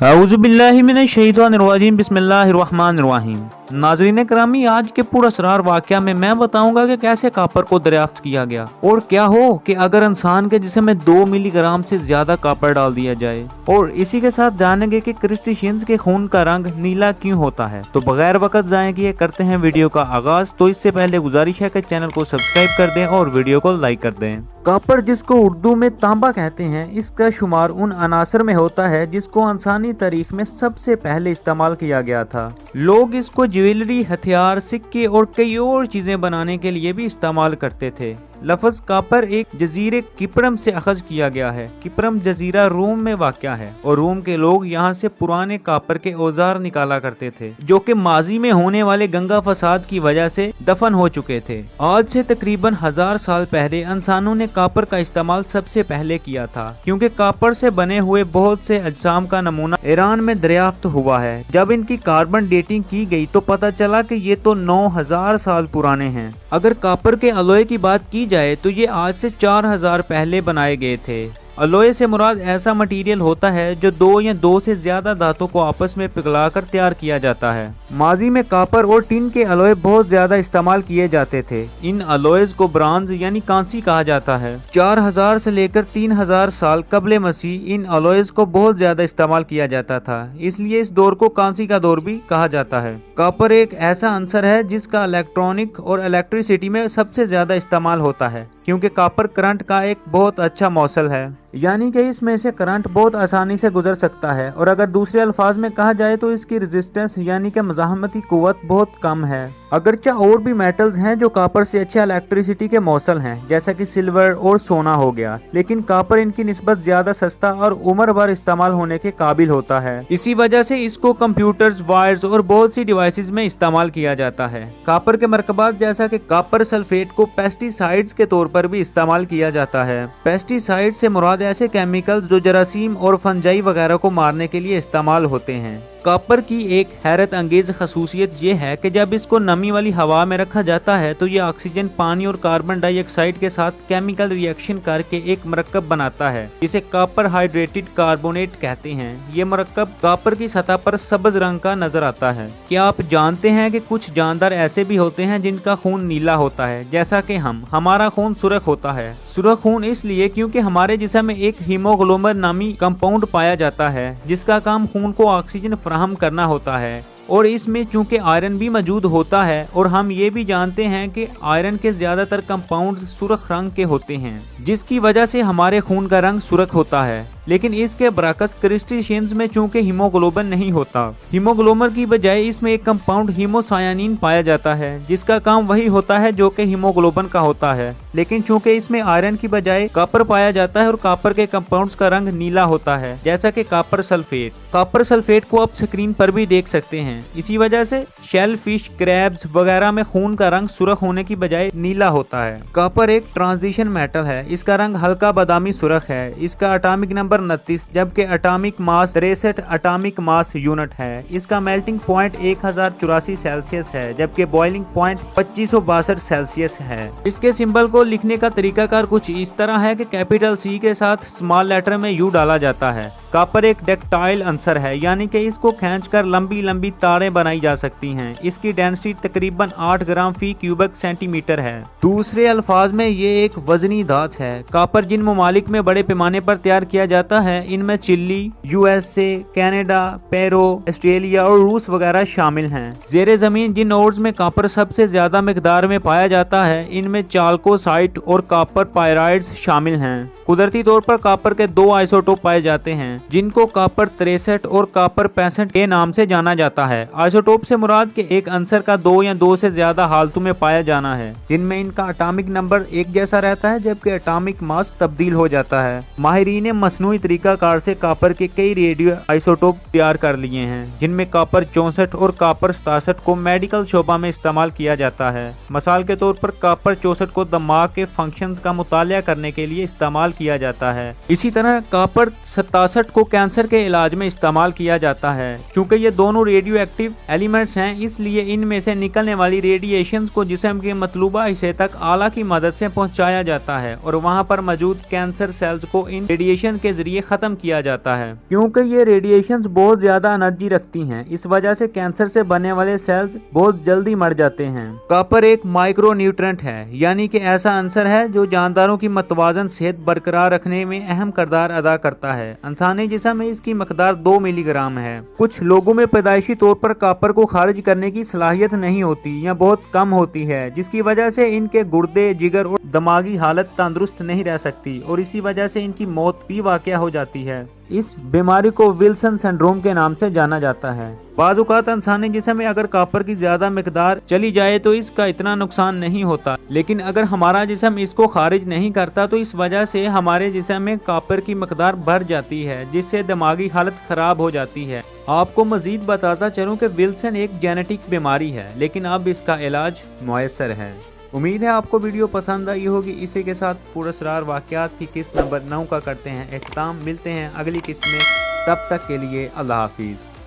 औज़ुबिल्लाहि मिनश्शैतानिर्रजीम बिस्मिल्लाहिर्रहमानिर्रहीम। नाज़रीन करामी, आज के पुरअसरार वाक़या में मैं बताऊंगा कि कैसे कापर को दरियाफ्त किया गया और क्या हो कि अगर इंसान के जिस्म में 2 मिलीग्राम से ज्यादा कापर डाल दिया जाए। और इसी के साथ जानेंगे कि क्रिस्टिशियंस के खून का रंग नीला क्यों होता है। तो बगैर वक्त ज़ाया किए करते हैं वीडियो का आगाज। तो इससे पहले गुजारिश है कि चैनल को सब्सक्राइब कर दें और वीडियो को लाइक कर दें। कापर, जिसको उर्दू में तांबा कहते हैं, इसका शुमार उन अनासर में होता है जिसको इंसानी तारीख में सबसे पहले इस्तेमाल किया गया था। लोग इसको ज्वेलरी, हथियार, सिक्के और कई और चीजें बनाने के लिए भी इस्तेमाल करते थे। लफ्ज कापर एक जजीरे किप्रम से अखज किया गया है। किप्रम जजीरा रोम में वाक़या है और रोम के लोग यहाँ से पुराने कापर के औजार निकाला करते थे जो कि माजी में होने वाले गंगा फसाद की वजह से दफन हो चुके थे। आज से तकरीबन 1000 साल पहले इंसानों ने कापर का इस्तेमाल सबसे पहले किया था, क्योंकि कापर से बने हुए बहुत से अजसाम का नमूना ईरान में दरियाफ्त हुआ है। जब इनकी कार्बन डेटिंग की गई तो पता चला कि ये तो 9000 साल पुराने हैं। अगर कापर के अलॉय की बात की जाए तो ये आज से 4000 पहले बनाए गए थे। अलॉय से मुराद ऐसा मटेरियल होता है जो 2 या 2 से ज्यादा धातुओं को आपस में पिघलाकर तैयार किया जाता है। माजी में कापर और टिन के अलॉय बहुत ज्यादा इस्तेमाल किए जाते थे। इन अलॉयज को ब्रांज यानी कांसी कहा जाता है। 4000 से लेकर 3000 साल कबले मसीह इन अलॉयज को बहुत ज्यादा इस्तेमाल किया जाता था, इसलिए इस दौर को कांसी का दौर भी कहा जाता है। कापर एक ऐसा अंसर है जिसका इलेक्ट्रॉनिक और इलेक्ट्रिसिटी में सबसे ज्यादा इस्तेमाल होता है, क्योंकि कापर करंट का एक बहुत अच्छा मौसल है, यानी कि इसमें से करंट बहुत आसानी से गुजर सकता है। और अगर दूसरे अल्फाज में कहा जाए तो इसकी रेजिस्टेंस यानी कि मज़ाहमती कुव्वत बहुत कम है। अगरचे और भी मेटल्स हैं जो कापर से अच्छे इलेक्ट्रिसिटी के मौसल हैं, जैसा कि सिल्वर और सोना हो गया, लेकिन कापर इनकी निस्बत ज्यादा सस्ता और उम्र भर इस्तेमाल होने के काबिल होता है। इसी वजह से इसको कंप्यूटर्स, वायर्स और बहुत सी डिवाइसेस में इस्तेमाल किया जाता है। कापर के मरकबात जैसा कि कापर सल्फेट को पेस्टिसाइड्स के तौर पर भी इस्तेमाल किया जाता है। पेस्टिसाइड से मुराद ऐसे केमिकल्स जो जरासीम और फंजाई वगैरह को मारने के लिए इस्तेमाल होते हैं। कापर की एक हैरत अंगेज खसूसियत ये है कि जब इसको नमी वाली हवा में रखा जाता है तो ये ऑक्सीजन, पानी और कार्बन डाइऑक्साइड के साथ केमिकल रिएक्शन करके एक मरकब बनाता है जिसे कापर हाइड्रेटेड कार्बोनेट कहते हैं। ये मरकब कापर की सतह पर सब्ज रंग का नजर आता है। क्या आप जानते हैं कि कुछ जानदार ऐसे भी होते हैं जिनका खून नीला होता है, जैसा कि हमारा खून सुर्ख होता है। सुर्ख खून इसलिए क्योंकि हमारे जिस्म में एक हीमोग्लोबिन नामी कंपाउंड पाया जाता है जिसका काम खून को ऑक्सीजन फराहम करना होता है, और इसमें चूंकि आयरन भी मौजूद होता है। और हम ये भी जानते हैं कि आयरन के ज्यादातर कंपाउंड सुर्ख रंग के होते हैं, जिसकी वजह से हमारे खून का रंग सुर्ख होता है। लेकिन इसके बरअक्स क्रिस्टिशियंस में चूंकि हीमोग्लोबिन नहीं होता, हीमोग्लोबिन की बजाय इसमें एक कंपाउंड हीमोसायानिन पाया जाता है जिसका काम वही होता है जो कि हीमोग्लोबिन का होता है। लेकिन चूंकि इसमें आयरन की बजाय कापर पाया जाता है और कापर के कंपाउंड्स का रंग नीला होता है, जैसा कि कापर सल्फेट। कापर सल्फेट को आप स्क्रीन पर भी देख सकते हैं। इसी वजह से शेल फिश, क्रैब्स वगैरह में खून का रंग सुर्ख होने की बजाय नीला होता है। कापर एक ट्रांजिशन मेटल है। इसका रंग हल्का बादामी सुर्ख है। इसका एटॉमिक नंबर 29 जबकि atomic mass 63 atomic mass unit है। इसका मेल्टिंग पॉइंट 1084 सेल्सियस है, जबकि बॉइलिंग पॉइंट 2562 सेल्सियस है। इसके सिंबल को लिखने का तरीकाकार कुछ इस तरह है कि कैपिटल सी के साथ स्मॉल लेटर में यू डाला जाता है। कापर एक डक्टाइल अंसर है, यानी कि इसको खींचकर लंबी लंबी तारें बनाई जा सकती हैं। इसकी डेंसिटी तकरीबन 8 ग्राम फी क्यूबिक सेंटीमीटर है। दूसरे अल्फाज में ये एक वजनी धात है। कापर जिन ममालिक में बड़े पैमाने पर तैयार किया जाता है, इनमें Chile, USA, Canada, Peru, Australia और रूस वगैरह शामिल हैं। जेरे जमीन जिन ओर्स में कापर सबसे ज्यादा मिकदार में पाया जाता है, इनमें चाल्कोसाइट और कापर पायराइड्स शामिल हैं। कुदरती तौर पर कापर के 2 आइसोटोप पाए जाते हैं, जिनको कापर 63 और कापर 65 के नाम से जाना जाता है। आइसोटोप से मुराद के एक अंसर का 2 या 2 से ज्यादा हालतों में पाया जाना है, जिनमें इनका एटॉमिक नंबर एक जैसा रहता है जबकि एटॉमिक मास तब्दील हो जाता है। माहिरीन ने मसनूई तरीकाकार से कापर के कई रेडियो आइसोटोप तैयार कर लिए हैं, जिनमें कापर 64 और कापर 67 को मेडिकल शोबा में इस्तेमाल किया जाता है। मिसाल के तौर पर कापर 64 को दिमाग के फंक्शंस का मुतालिया करने के लिए इस्तेमाल किया जाता है। इसी तरह कापर 67 को कैंसर के इलाज में इस्तेमाल किया जाता है। चूंकि ये दोनों रेडियो एक्टिव एलिमेंट्स हैं, इसलिए इनमें से निकलने वाली रेडिएशन को जिस्म के मतलूबा हिस्से तक आला की मदद से पहुंचाया जाता है और वहां पर मौजूद कैंसर सेल्स को इन रेडिएशन के जरिए खत्म किया जाता है, क्योंकि ये रेडिएशंस बहुत ज्यादा एनर्जी रखती हैं। इस वजह से कैंसर से बनने वाले सेल्स बहुत जल्दी मर जाते हैं। कॉपर एक माइक्रो न्यूट्रेंट है, यानी कि ऐसा अंसर है जो जानदारों की मतवाजन सेहत बरकरार रखने में अहम किरदार अदा करता है। इंसानी जिस्म में इसकी मकदार 2 मिलीग्राम है। कुछ लोगों में पैदाइशी तौर पर कॉपर को खारिज करने की सलाहियत नहीं होती या बहुत कम होती है, जिसकी वजह से इनके गुर्दे, जिगर और दिमागी हालत तंदुरुस्त नहीं रह सकती और इसी वजह से इनकी मौत भी वाक़या हो जाती है। इस बीमारी को विल्सन सिंड्रोम के नाम से जाना जाता है। बाज़ औक़ात इंसानी जिस्म में अगर कॉपर की ज्यादा मिकदार चली जाए तो इसका इतना नुकसान नहीं होता, लेकिन अगर हमारा जिस्म इसको खारिज नहीं करता तो इस वजह से हमारे जिस्म में कॉपर की मिकदार बढ़ जाती है, जिससे दिमागी हालत खराब हो जाती है। आपको मजीद बताता चलूँ कि विल्सन एक जेनेटिक बीमारी है, लेकिन अब इसका इलाज मुयस्सर है। उम्मीद है आपको वीडियो पसंद आई होगी। इसी के साथ पुरअसरार वाक़यात की किस्त नंबर 9 का करते हैं एख्ताम। मिलते हैं अगली किस्त में, तब तक के लिए अल्लाह हाफिज़।